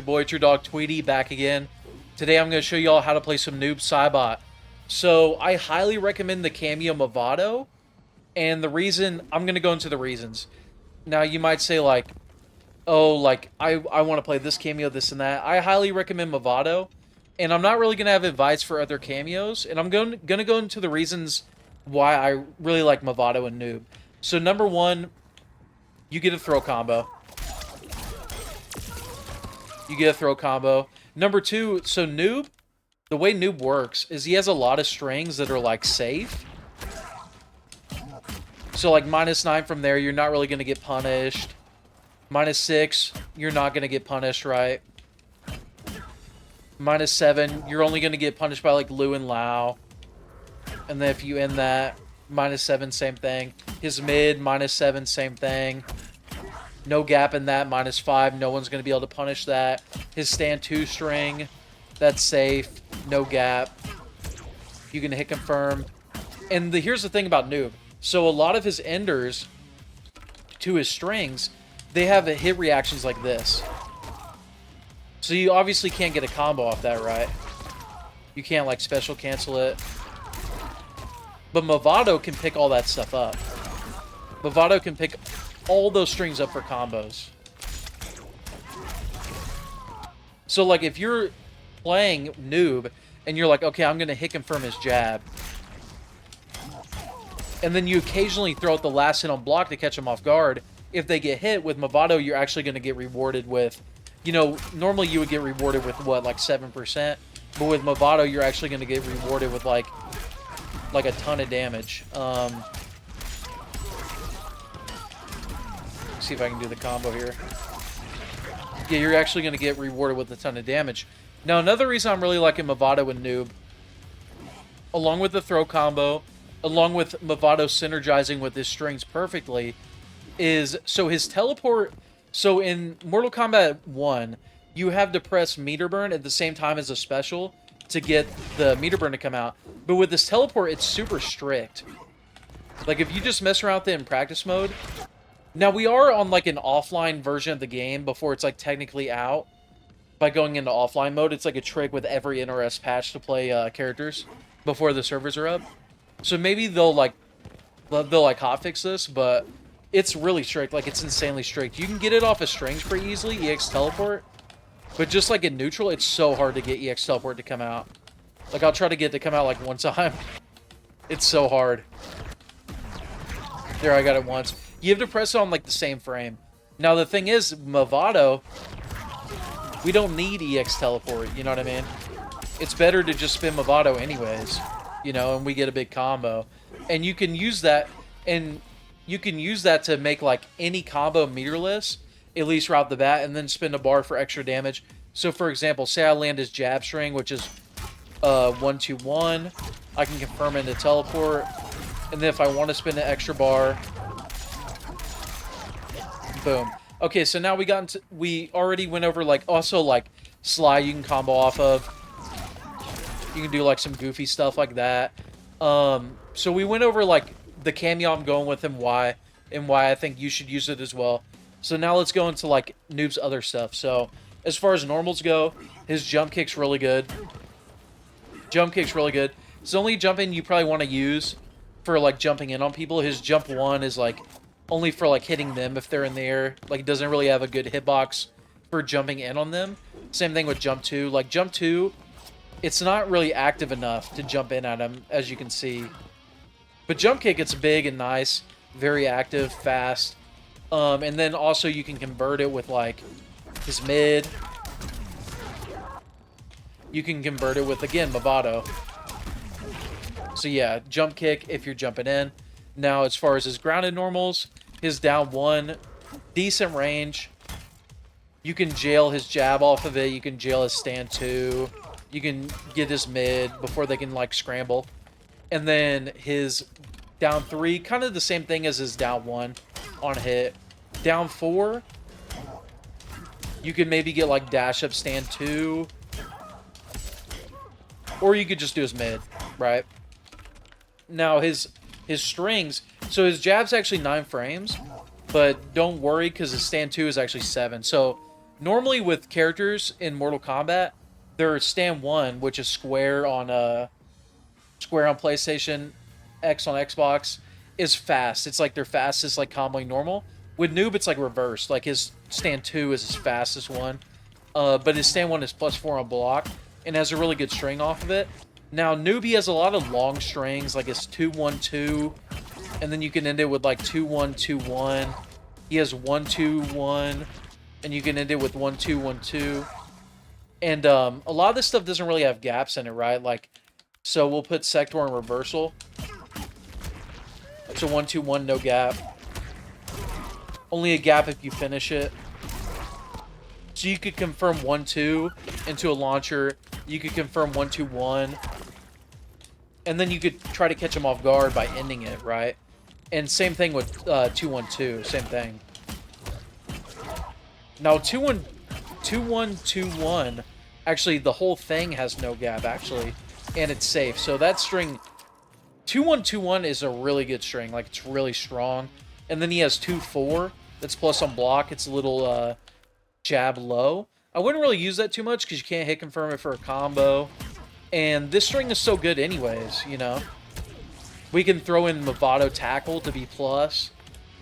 boy, it's your dog Tweedy, back again. Today I'm going to show you all how to play some Noob Saibot. So I highly recommend the cameo Mavado, and the reason, I'm going to go into the reasons. Now you might say like, oh, like I want to play this cameo, this and that. I highly recommend Mavado, and I'm not really going to have advice for other cameos, and I'm going to go into the reasons why I really like Mavado and Noob. So number one, you get a throw combo. You get a throw combo. Number two, so Noob, the way Noob works is he has a lot of strings that are like safe. So like -9 from there, you're not really going to get punished. -6, you're not going to get punished, right? -7, you're only going to get punished by like Lu and Lao. And then if you end that, -7, same thing. His mid, -7, same thing. No gap in that, -5. No one's going to be able to punish that. His stand 2 string, that's safe. No gap. You can hit confirm. And here's the thing about Noob. So a lot of his enders to his strings, they have hit reactions like this. So you obviously can't get a combo off that, right? You can't like special cancel it. But Mavado can pick all that stuff up. Mavado can pick all those strings up for combos. So like if you're playing Noob and you're like, okay, I'm going to hit confirm his jab. And then you occasionally throw out the last hit on block to catch him off guard. If they get hit with Mavado, you're actually going to get rewarded with, you know, normally you would get rewarded with what, like 7%? But with Mavado, you're actually going to get rewarded with like a ton of damage. See if I can do the combo here. Yeah, you're actually going to get rewarded with a ton of damage. Now, another reason I'm really liking Mavado and Noob, along with the throw combo, along with Mavado synergizing with his strings perfectly, is so his teleport. So in Mortal Kombat 1, you have to press meter burn at the same time as a special to get the meter burn to come out. But with this teleport, it's super strict. Like if you just mess around with it in practice mode. Now we are on like an offline version of the game before it's like technically out. By going into offline mode, it's like a trick with every NRS patch to play characters before the servers are up. So maybe they'll like hotfix this, but it's really strict. Like it's insanely strict. You can get it off of strings pretty easily, EX teleport, but just like in neutral, it's so hard to get EX teleport to come out. Like I'll try to get it to come out like one time. It's so hard. There, I got it once. You have to press it on like the same frame. Now the thing is, Mavado, we don't need EX teleport, you know what I mean? It's better to just spin Mavado anyways, you know, and we get a big combo. And you can use that, and you can use that to make like any combo meterless, at least right off the bat, and then spin a bar for extra damage. So for example, say I land his jab string, which is 1-2-1. I can confirm into teleport, and then if I want to spin an extra bar, boom. Okay, so now we already went over like also like Sly you can combo off of. You can do like some goofy stuff like that. So we went over like the cameo I'm going with and why I think you should use it as well. So now let's go into like Noob's other stuff. So as far as normals go, his jump kick's really good. Jump kick's really good. It's the only jump in you probably want to use for like jumping in on people. His jump 1 is like only for like hitting them if they're in the air. Like, it doesn't really have a good hitbox for jumping in on them. Same thing with jump 2. Like, jump 2, it's not really active enough to jump in at them, as you can see. But jump kick, it's big and nice. Very active, fast. And then also you can convert it with, like, his mid. You can convert it with, again, Mavado. So, yeah, jump kick if you're jumping in. Now, as far as his grounded normals, his down 1, decent range. You can jail his jab off of it. You can jail his stand 2. You can get his mid before they can, like, scramble. And then his down 3, kind of the same thing as his down 1 on hit. Down 4, you can maybe get, like, dash up stand 2. Or you could just do his mid, right? Now, his strings, so his jab's actually 9 frames, but don't worry because his stand 2 is actually 7. So normally with characters in Mortal Kombat, their stand 1, which is square on PlayStation, X on Xbox, is fast. It's like their fastest, like comboing normal. With Noob, it's like reversed. Like his stand 2 is his fastest one, but his stand 1 is +4 on block and has a really good string off of it. Now Noob, he has a lot of long strings, like his 2-1-2, and then you can end it with like 2-1-2-1. He has 1-2-1, and you can end it with 1-2-1-2. And a lot of this stuff doesn't really have gaps in it, right? Like, so we'll put Sector in reversal. It's a 1-2-1, no gap. Only a gap if you finish it. So you could confirm 1-2 into a launcher. You could confirm 1-2-1. And then you could try to catch him off guard by ending it, right? And same thing with 2-1-2. Same thing. Now 2-1-2-1, actually the whole thing has no gap, actually. And it's safe. So that string 2-1-2-1 is a really good string. Like, it's really strong. And then he has 2-4. That's plus on block. It's a little jab low. I wouldn't really use that too much because you can't hit confirm it for a combo. And this string is so good anyways, you know. We can throw in Mavado tackle to be plus.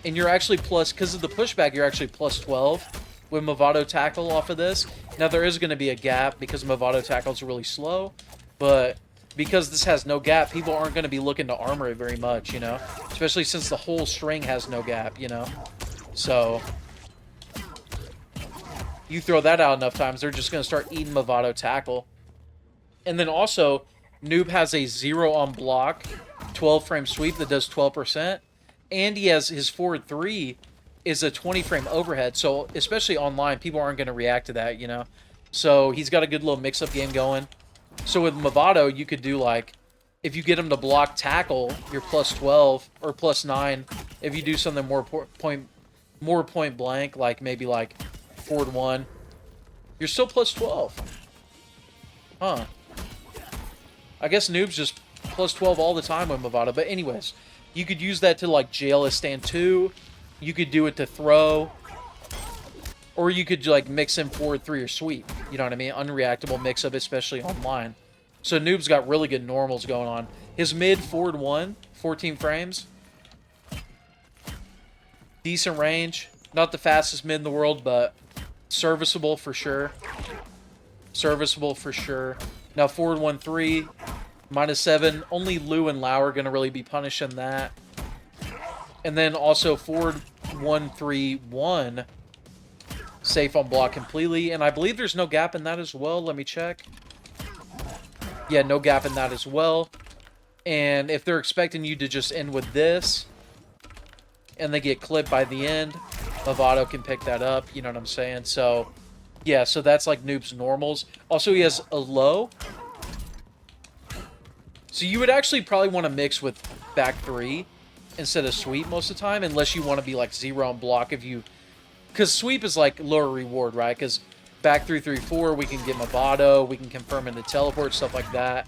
And you're actually plus, because of the pushback, you're actually plus 12 with Mavado tackle off of this. Now, there is going to be a gap because Mavado tackle is really slow. But because this has no gap, people aren't going to be looking to armor it very much, you know. Especially since the whole string has no gap, you know. So you throw that out enough times, they're just going to start eating Mavado tackle. And then also, Noob has a 0 on block, 12-frame sweep that does 12%. And he has his forward 3 is a 20-frame overhead. So especially online, people aren't going to react to that, you know. So he's got a good little mix-up game going. So with Mavado, you could do like, if you get him to block tackle, you're plus 12 or plus 9. If you do something more point blank, like maybe like forward 1, you're still plus 12. Huh. I guess Noob's just plus 12 all the time with Mavado. But anyways, you could use that to like jail a stand 2. You could do it to throw. Or you could like mix in forward 3 or sweep. You know what I mean? Unreactable mix-up, especially online. So Noob's got really good normals going on. His mid forward 1, 14 frames. Decent range. Not the fastest mid in the world, but serviceable for sure. Serviceable for sure. Now forward 1-3, -7. Only Liu and Lau are going to really be punishing that. And then also forward 1-3-1. Safe on block completely. And I believe there's no gap in that as well. Let me check. Yeah, no gap in that as well. And if they're expecting you to just end with this, and they get clipped by the end, Mavado can pick that up. You know what I'm saying? So, yeah, so that's like Noob's normals. Also, he has a low. So you would actually probably want to mix with back 3 instead of sweep most of the time, unless you want to be like 0 on block if you... Because sweep is like lower reward, right? Because back 3-3-4, we can get Mavado, we can confirm into teleport, stuff like that.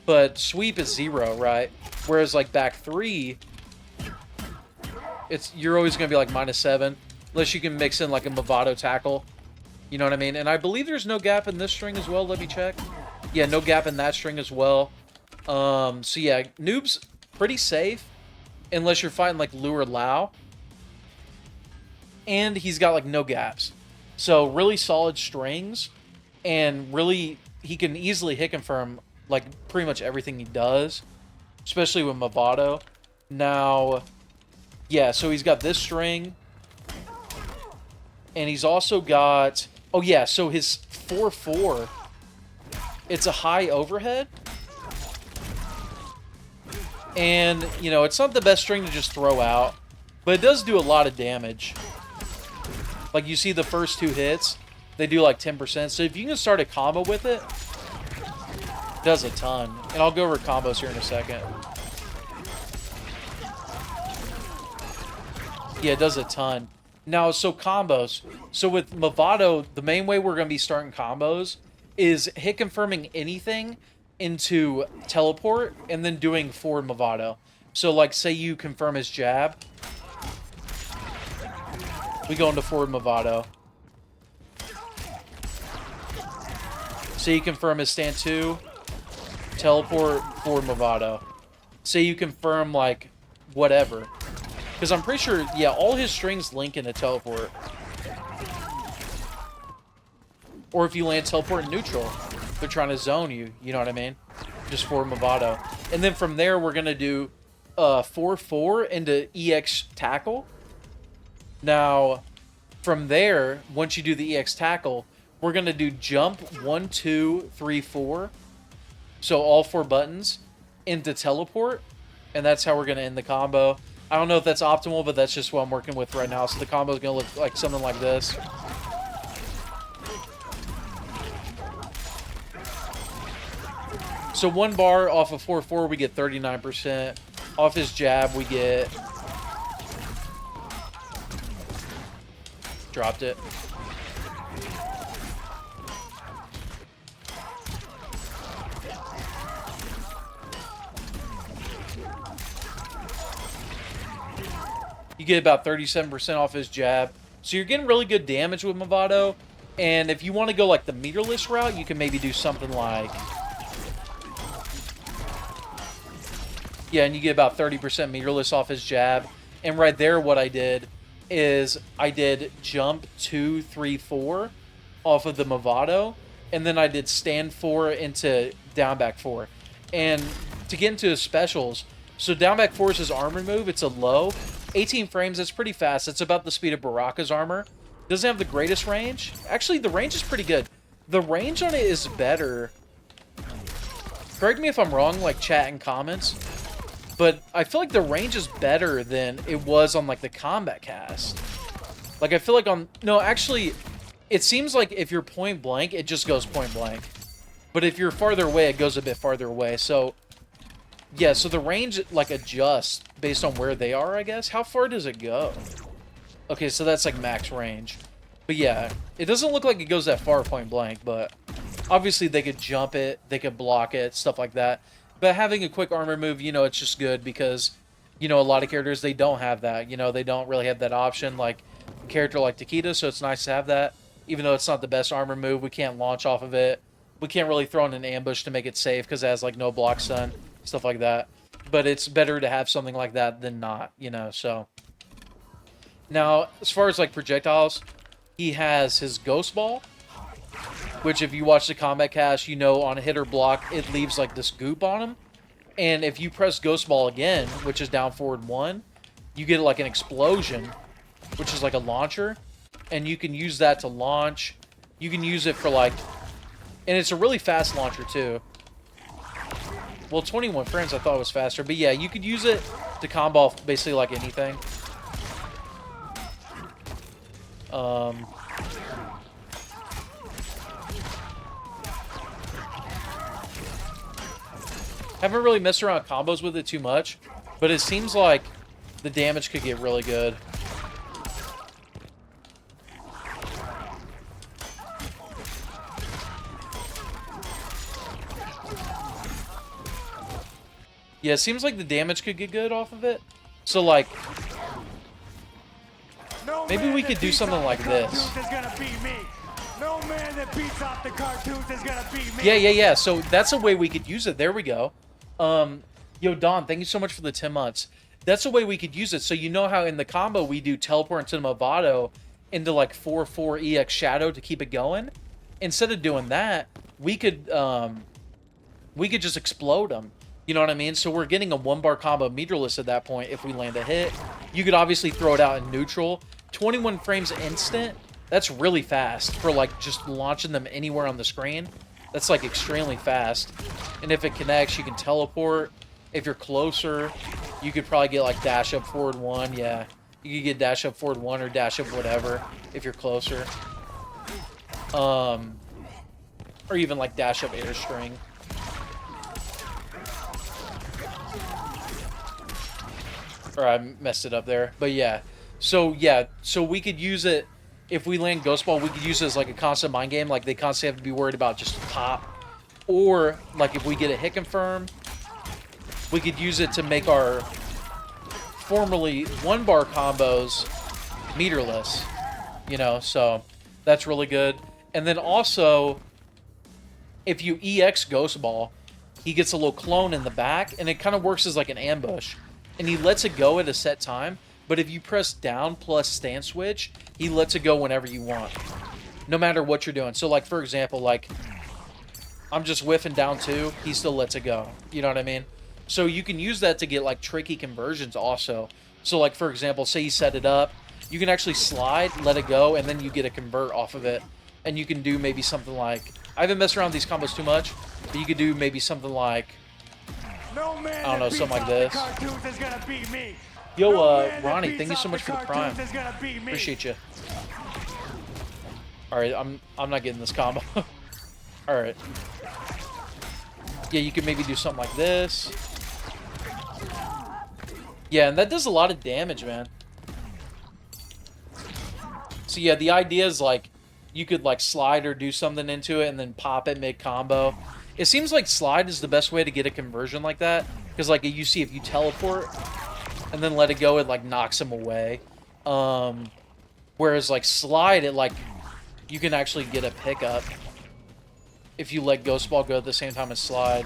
But sweep is 0, right? Whereas like back 3, you're always going to be like -7, unless you can mix in like a Mavado tackle. You know what I mean? And I believe there's no gap in this string as well. Let me check. Yeah, no gap in that string as well. So yeah, Noob's pretty safe, unless you're fighting like Liu or Lau. And he's got like no gaps. So really solid strings, and really he can easily hit confirm like pretty much everything he does, especially with Mavado. Now, yeah, so he's got this string, and he's also got, oh yeah, so his 4-4, it's a high overhead. And, you know, it's not the best string to just throw out, but it does do a lot of damage. Like, you see the first 2 hits, they do like 10%. So if you can start a combo with it, it does a ton. And I'll go over combos here in a second. Yeah, it does a ton. Now, so combos. So with Mavado, the main way we're going to be starting combos is hit confirming anything into teleport and then doing forward Mavado. So, like, say you confirm his jab. We go into forward Mavado. Say you confirm his stand 2, teleport, forward Mavado. Say you confirm, like, whatever. Because I'm pretty sure, yeah, all his strings link into teleport. Or if you land teleport in neutral, they're trying to zone you, you know what I mean? Just forward Mavado. And then from there, we're going to do 4-4 into EX tackle. Now, from there, once you do the EX tackle, we're going to do jump 1, 2, 3, 4. So all 4 buttons into teleport. And that's how we're going to end the combo. I don't know if that's optimal, but that's just what I'm working with right now. So the combo is going to look like something like this. So 1 bar off of 4-4, we get 39%. Off his jab, we get... Dropped it. You get about 37% off his jab. So you're getting really good damage with Mavado. And if you want to go like the meterless route, you can maybe do something like... Yeah, and you get about 30% meterless off his jab. And right there, what I did is I did jump 2, 3, 4 off of the Mavado. And then I did stand 4 into down back 4. And to get into his specials, so down back 4 is his armor move. It's a low. 18 frames, that's pretty fast. It's about the speed of Baraka's armor. Doesn't have the greatest range. Actually, the range is pretty good. The range on it is better. Correct me if I'm wrong, like chat and comments. But I feel like the range is better than it was on like the combat cast. Like I feel like on... No, actually, it seems like if you're point blank, it just goes point blank. But if you're farther away, it goes a bit farther away. So, yeah, so the range like adjusts based on where they are, I guess. How far does it go? Okay, so that's like max range. But yeah, it doesn't look like it goes that far point blank, but obviously they could jump it, they could block it, stuff like that. But having a quick armor move, you know, it's just good because, you know, a lot of characters, they don't have that. You know, they don't really have that option like a character like Takeda, so it's nice to have that. Even though it's not the best armor move, we can't launch off of it. We can't really throw in an ambush to make it safe because it has, like, no block stun, stuff like that. But it's better to have something like that than not, you know, so. Now, as far as, like, projectiles, he has his Ghost Ball, which if you watch the combat cast, you know on a hit or block, it leaves like this goop on him. And if you press Ghost Ball again, which is down forward 1, you get like an explosion, which is like a launcher. And you can use that to launch. You can use it for like... And it's a really fast launcher too. Well, 21 frames I thought was faster. But yeah, you could use it to combo basically like anything. Haven't really messed around with combos with it too much, but it seems like the damage could get really good. Yeah, it seems like the damage could get good off of it. So, like, maybe we could do something like this. No man that beats off the cartoons is gonna beat me. Yeah. So that's a way we could use it. There we go. Yo, Don, thank you so much for the 10 months. That's a way we could use it. So you know how in the combo we do teleport into Mavado into like 4-4 EX Shadow to keep it going? Instead of doing that, we could just explode them. You know what I mean? So we're getting a 1-bar combo meterless at that point if we land a hit. You could obviously throw it out in neutral. 21 frames instant. That's really fast for like just launching them anywhere on the screen. That's like extremely fast. And if it connects, you can teleport. If you're closer, you could probably get like dash up forward 1. Yeah, you could get dash up forward 1 or dash up whatever if you're closer. Or even like dash up airstring. Or I messed it up there. But yeah. So we could use it. If we land Ghost Ball, we could use it as like a constant mind game. Like they constantly have to be worried about just pop. Or like if we get a hit confirm, we could use it to make our formerly 1-bar combos meterless. You know, so that's really good. And then also, if you EX Ghost Ball, he gets a little clone in the back, and it kind of works as like an ambush. And he lets it go at a set time, but if you press down plus stand switch, he lets it go whenever you want. No matter what you're doing. So, like, for example, like, I'm just whiffing down 2, he still lets it go. You know what I mean? So you can use that to get, like, tricky conversions also. So, like, for example, say you set it up, you can actually slide, let it go, and then you get a convert off of it. And you can do maybe something like... I haven't messed around with these combos too much, but you could do maybe something like... No man I don't know, something like this. Is gonna beat me. Yo, No Ronnie, thank you so much for the prime. Appreciate you. Alright, I'm not getting this combo. Alright. Yeah, you could maybe do something like this. Yeah, and that does a lot of damage, man. So yeah, the idea is like, you could like slide or do something into it and then pop it mid-combo. It seems like slide is the best way to get a conversion like that. Because like you see if you teleport and then let it go, it like knocks him away. Whereas like slide, it like, you can actually get a pickup if you let Ghost Ball go at the same time as slide.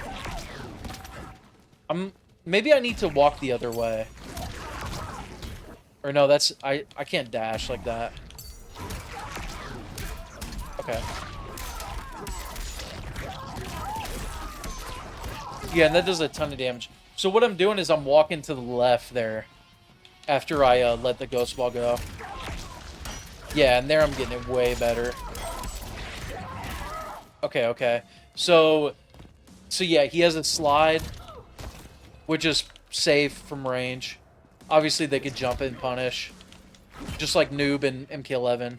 Maybe I need to walk the other way. Or no, that's... I can't dash like that. Okay. Yeah, and that does a ton of damage. So what I'm doing is I'm walking to the left there after I let the Ghost Ball go. Yeah, and there I'm getting it way better. Okay, okay. So yeah, he has a slide, which is safe from range. Obviously, they could jump and punish, just like Noob and MK11.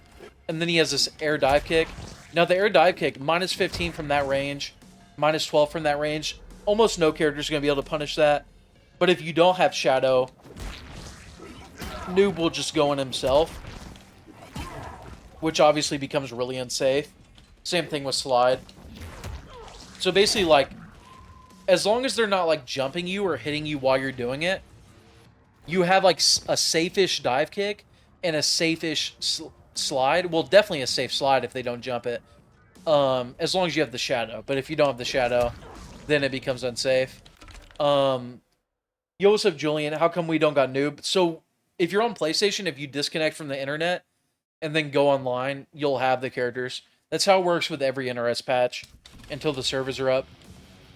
And then he has this air dive kick. Now, the air dive kick, minus 15 from that range, minus 12 from that range. Almost no character is going to be able to punish that. But if you don't have Shadow, Noob will just go in himself, which obviously becomes really unsafe. Same thing with slide. So basically, like, as long as they're not, like, jumping you or hitting you while you're doing it, you have, like, a safe-ish dive kick and a safe-ish slide. Well, definitely a safe slide if they don't jump it. As long as you have the Shadow. But if you don't have the Shadow, then it becomes unsafe. Yo, what's up, Julian? How come we don't got Noob? So, if you're on PlayStation, if you disconnect from the internet and then go online, you'll have the characters. That's how it works with every NRS patch until the servers are up.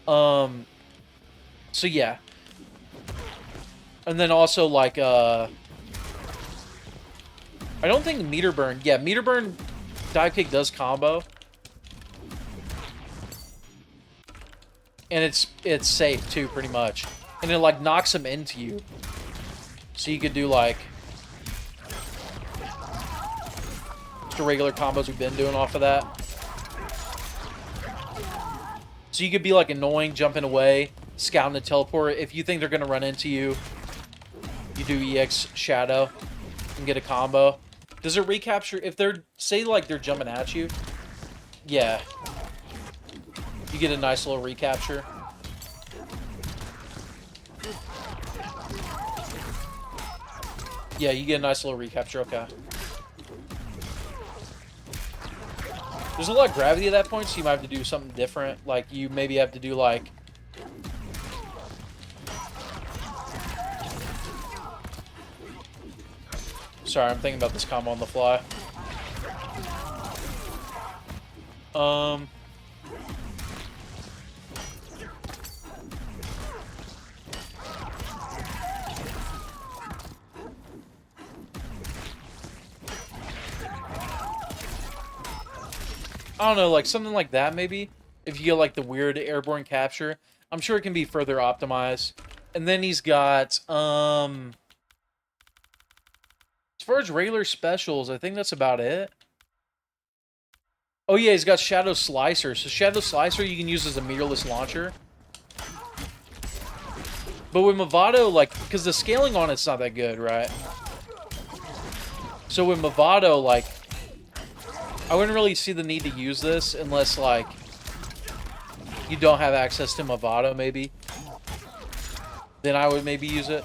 So yeah. And then also like I don't think meter burn. Yeah, meter burn dive kick does combo. And it's safe too, pretty much. And it like knocks him into you. So you could do like the regular combos we've been doing off of that. So you could be like annoying, jumping away, scouting the teleport. If you think they're gonna run into you, you do EX Shadow and get a combo. Does it recapture if they're, say like they're jumping at you? Yeah. You get a nice little recapture. Yeah, you get a nice little recapture, okay. There's a lot of gravity at that point, so you might have to do something different. Like, you maybe have to do, like... Sorry, I'm thinking about this combo on the fly. I don't know, like something like that maybe. If you get like the weird airborne capture, I'm sure it can be further optimized. And then he's got as far as regular specials, I think that's about it. Oh yeah, he's got Shadow Slicer. So Shadow Slicer you can use as a meterless launcher. But with Mavado, like, because the scaling on it's not that good, right? So with Mavado, like, I wouldn't really see the need to use this unless, like, you don't have access to Mavado, maybe. Then I would maybe use it.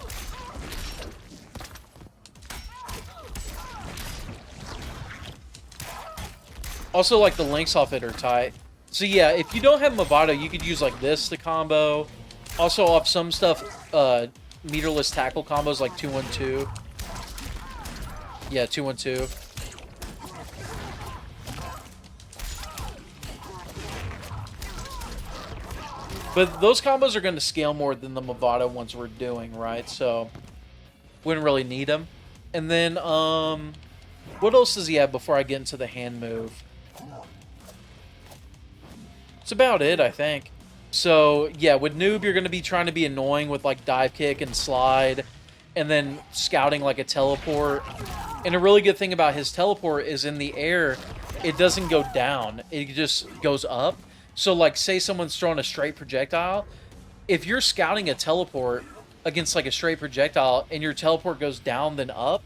Also, like, the links off it are tight. So yeah, if you don't have Mavado, you could use like this to combo. Also off some stuff, meterless tackle combos like 2-1-2. Yeah, 2-1-2. But those combos are going to scale more than the Mavado ones we're doing, right? So, wouldn't really need them. And then, what else does he have before I get into the hand move? That's about it, I think. So, yeah, with Noob, you're going to be trying to be annoying with, like, dive kick and slide, and then scouting, like, a teleport. And a really good thing about his teleport is in the air, it doesn't go down. It just goes up. So, like, say someone's throwing a straight projectile. If you're scouting a teleport against, like, a straight projectile, and your teleport goes down then up,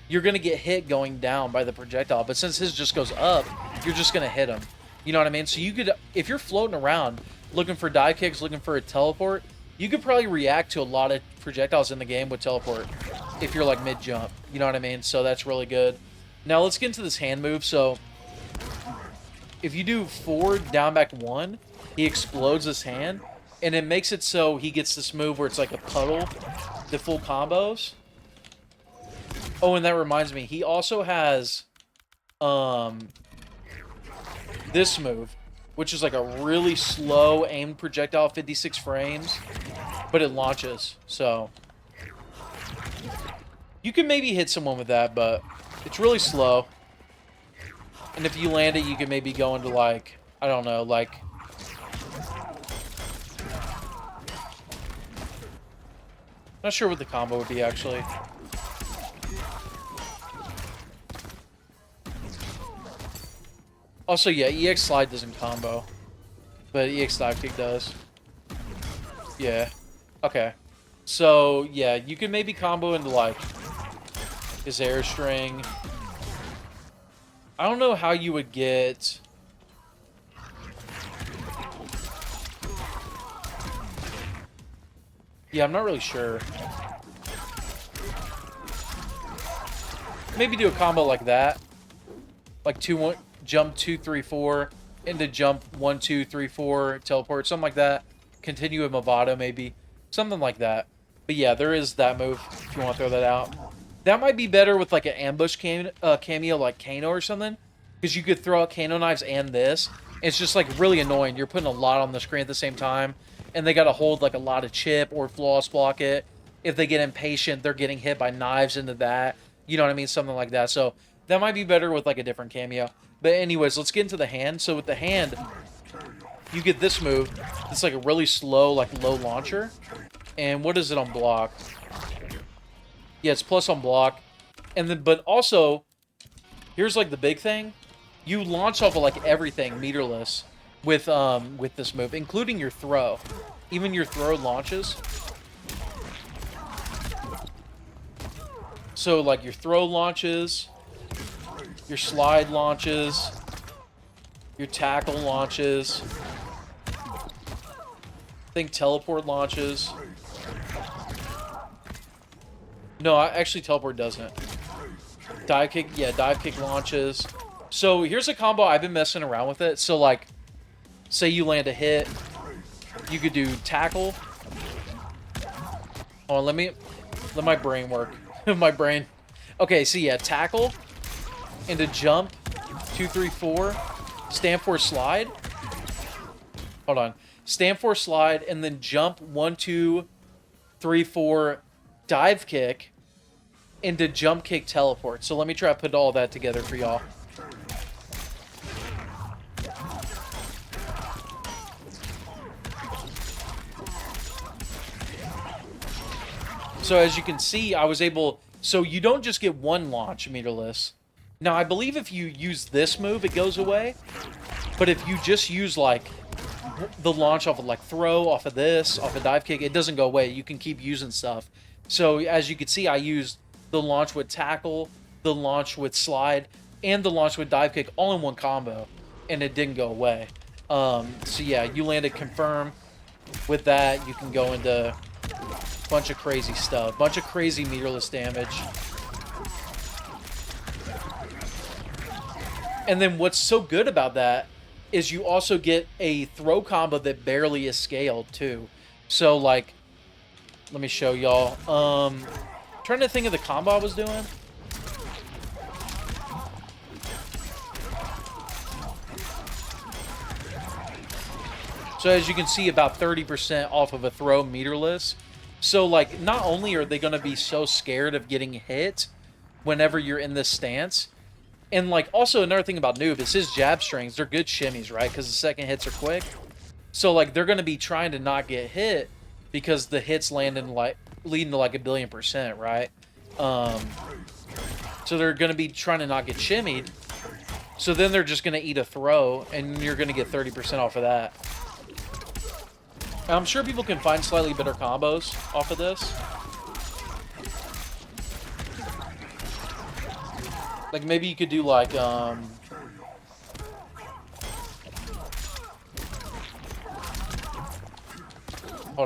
you're going to get hit going down by the projectile. But since his just goes up, you're just going to hit him. You know what I mean? So you could, if you're floating around looking for dive kicks, looking for a teleport, you could probably react to a lot of projectiles in the game with teleport if you're, like, mid-jump. You know what I mean? So that's really good. Now, let's get into this hand move. So if you do forward, down, back, 1, he explodes his hand, and it makes it so he gets this move where it's like a puddle, the full combos. Oh, and that reminds me, he also has this move, which is like a really slow aimed projectile, 56 frames, but it launches, so you can maybe hit someone with that, but it's really slow. And if you land it, you can maybe go into, like, I don't know, like, not sure what the combo would be, actually. Also, yeah, EX slide doesn't combo, but EX dive kick does. Yeah. Okay. So, yeah, you can maybe combo into, like, his air string. I don't know how you would get... Yeah, I'm not really sure. Maybe do a combo like that. Like 2-1, jump 2-3-4, into jump 1-2-3-4, teleport, something like that. Continue with Mavado, maybe. Something like that. But yeah, there is that move, if you want to throw that out. That might be better with, like, an ambush cameo like Kano or something. Because you could throw out Kano knives and this. It's just, like, really annoying. You're putting a lot on the screen at the same time. And they got to hold, like, a lot of chip or flawless block it. If they get impatient, they're getting hit by knives into that. You know what I mean? Something like that. So that might be better with, like, a different cameo. But anyways, let's get into the hand. So with the hand, you get this move. It's, like, a really slow, like, low launcher. And what is it on block? Yeah, it's plus on block. And then, but also, here's, like, the big thing. You launch off of, like, everything meterless with this move, including your throw. Even your throw launches. So, like, your throw launches, your slide launches, your tackle launches. I think teleport launches. No, actually teleport doesn't. Dive kick, yeah, dive kick launches. So here's a combo. I've been messing around with it. So, like, say you land a hit, you could do tackle. Hold on, let my brain work. My brain. Okay, so yeah, tackle into jump 2-3-4, stand for slide. Hold on, stand for slide, and then jump 1-2-3-4, dive kick into jump kick teleport. So let me try to put all that together for y'all. So as you can see, I was able... So you don't just get one launch meterless. Now, I believe if you use this move, it goes away. But if you just use, like, the launch off of, like, throw, off of this, off of dive kick, it doesn't go away. You can keep using stuff. So as you can see, I used the launch with tackle, the launch with slide, and the launch with dive kick all in one combo. And it didn't go away. So yeah, you landed confirm. With that, you can go into... bunch of crazy stuff. Bunch of crazy meterless damage. And then what's so good about that is you also get a throw combo that barely is scaled too. So like, let me show y'all. Trying to think of the combo I was doing. So as you can see, about 30% off of a throw meterless. So like, not only are they going to be so scared of getting hit whenever you're in this stance, and like also another thing about Noob is his jab strings, they're good shimmies, right? Because the second hits are quick. So like they're going to be trying to not get hit because the hits land in like leading to like 1,000,000,000%, right? So they're going to be trying to not get shimmied. So then they're just going to eat a throw, and you're going to get 30% off of that. I'm sure people can find slightly better combos off of this. Like, maybe you could do, like, hold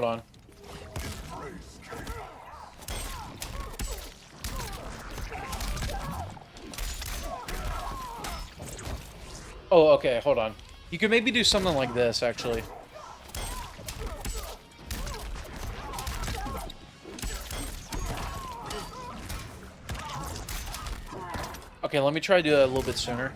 on. Oh, okay, hold on. You could maybe do something like this, actually. Okay, let me try to do that a little bit sooner.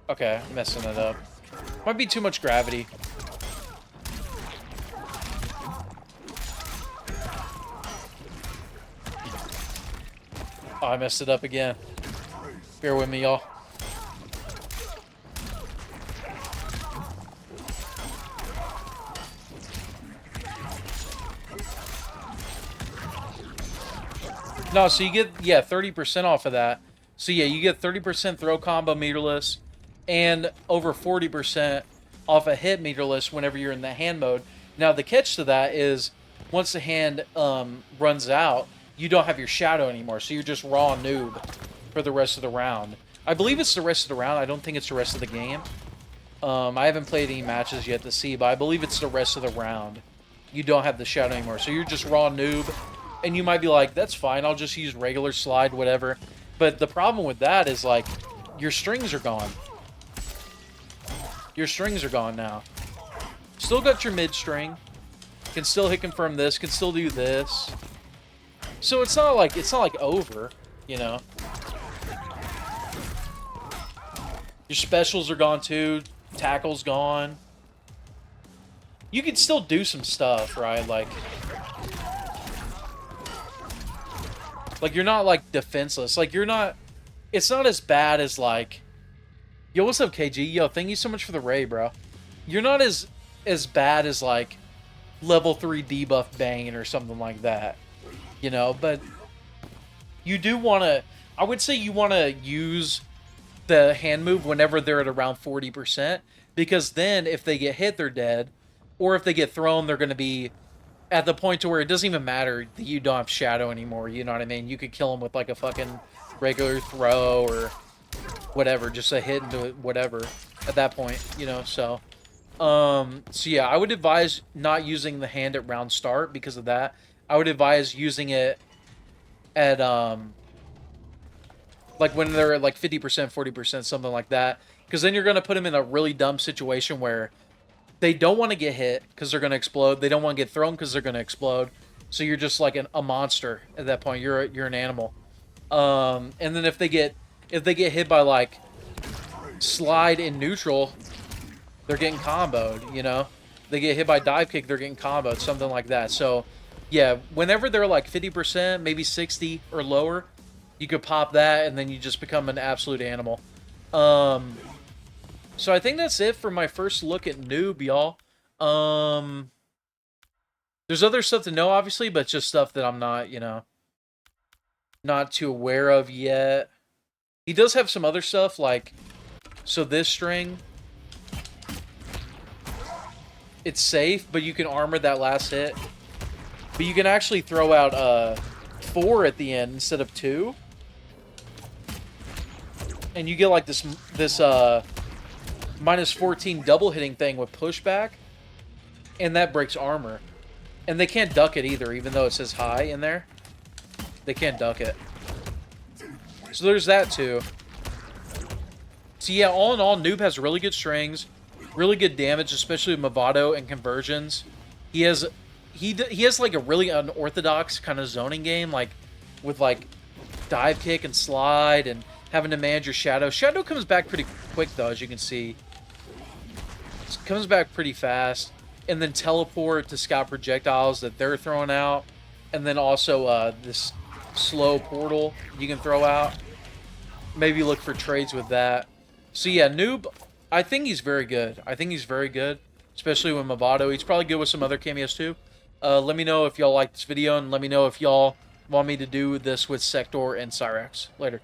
Okay, I'm messing it up. Might be too much gravity. Oh, I messed it up again. Bear with me, y'all. No, so you get, yeah, 30% off of that. So yeah, you get 30% throw combo meterless and over 40% off a hit meterless whenever you're in the hand mode. Now, the catch to that is once the hand runs out, you don't have your shadow anymore, so you're just raw noob for the rest of the round. I believe it's the rest of the round. I don't think it's the rest of the game. I haven't played any matches yet to see, but I believe it's the rest of the round. You don't have the shadow anymore, so you're just raw noob. And you might be like, that's fine, I'll just use regular slide, whatever. But the problem with that is, like, your strings are gone. Your strings are gone now. Still got your mid string. Can still hit confirm this, can still do this. So it's not like over, you know. Your specials are gone too. Tackle's gone. You can still do some stuff, right? Like, you're not, like, defenseless. Like, you're not... It's not as bad as, like... Yo, what's up, KG? Yo, thank you so much for the raid, bro. You're not as bad as, like, level 3 debuff Bane or something like that. You know, but... You do want to... I would say you want to use the hand move whenever they're at around 40%. Because then, if they get hit, they're dead. Or if they get thrown, they're going to be... at the point to where it doesn't even matter that you don't have shadow anymore, you know what I mean? You could kill him with, like, a fucking regular throw or whatever, just a hit into whatever at that point, you know, so yeah, I would advise not using the hand at round start because of that. I would advise using it at, like, when they're at, like, 50%, 40%, something like that, because then you're going to put them in a really dumb situation where they don't want to get hit because they're going to explode. They don't want to get thrown because they're going to explode. So you're just like a monster at that point. You're an animal. And then if they get hit by, like, slide in neutral, they're getting comboed, you know? They get hit by dive kick, they're getting comboed, something like that. So yeah, whenever they're like 50%, maybe 60 or lower, you could pop that and then you just become an absolute animal. So I think that's it for my first look at Noob, y'all. There's other stuff to know, obviously, but just stuff that I'm not, you know, not too aware of yet. He does have some other stuff, like, so this string, it's safe, but you can armor that last hit. But you can actually throw out 4 at the end instead of 2. And you get, like, this minus 14 double hitting thing with pushback, and that breaks armor. And they can't duck it either, even though it says high in there. They can't duck it. So there's that too. So yeah, all in all, Noob has really good strings, really good damage, especially with Mavado and conversions. He has like a really unorthodox kind of zoning game, like with like dive kick and slide and having to manage your shadow. Shadow comes back pretty quick though, as you can see. It comes back pretty fast. And then teleport to scout projectiles that they're throwing out. And then also this slow portal you can throw out. Maybe look for trades with that. So yeah, Noob, I think he's very good. I think he's very good, especially with Mavado. He's probably good with some other cameos too. Let me know if y'all like this video, and let me know if y'all want me to do this with Sector and Cyrax. Later.